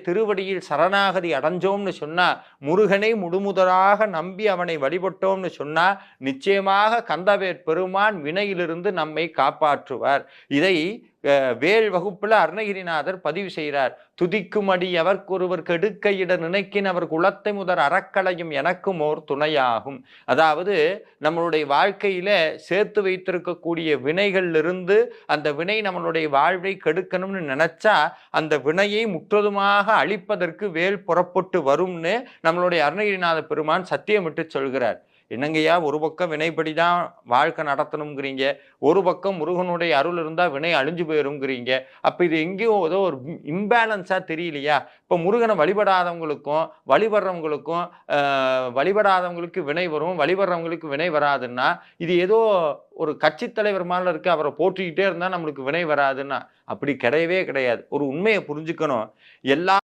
திருவடியில் சரணாகதி அடைஞ்சோம்னு சொன்னா, முருகனை முழுமுதலாக நம்பி அவனை வழிபட்டோம்னு சொன்னா, நிச்சயமாக கந்தவேற் பெருமான் வினையிலிருந்து நம்மை காப்பாற்றுவார். இதை வேள் வகுப்புல அருணகிரிநாதர் பதிவு செய்கிறார். துதிக்குமடி எவர்க்கொருவர் கெடுக்கையிட நினைக்கின் அவர் குலத்தை முதற் அறக்களையும் எனக்கும் ஓர் துணையாகும். அதாவது நம்மளுடைய வாழ்க்கையில சேர்த்து வைத்திருக்கக்கூடிய வினைகளிலிருந்து அந்த வினை நம்மளுடைய வாழ்வை கெடுக்கணும்னு நினைச்சா அந்த வினையை முற்றுதுமாக அழிப்பதற்கு வேல் புறப்பட்டு வரும்னு நம்மளுடைய அருணகிரிநாத பெருமான் சத்தியமிட்டு சொல்கிறார். என்னங்கய்யா, ஒரு பக்கம் வினைப்படி தான் வாழ்க்கை நடத்தணுங்கிறீங்க, ஒரு பக்கம் முருகனுடைய அருள் இருந்தால் வினை அழிஞ்சு போயிருங்கிறீங்க. அப்போ இது எங்கேயோ ஏதோ ஒரு இம்பேலன்ஸாக தெரியலையா? இப்போ முருகனை வழிபடாதவங்களுக்கும் வழிபடாதவங்களுக்கு வினை வரும், வழிபடுறவங்களுக்கு வினை வராதுன்னா இது ஏதோ ஒரு கட்சி தலைவர் மேலே இருக்கு, அவரை போற்றிக்கிட்டே இருந்தால் நம்மளுக்கு வினை வராதுன்னா அப்படி கிடையவே கிடையாது. ஒரு உண்மையை புரிஞ்சுக்கணும். எல்லா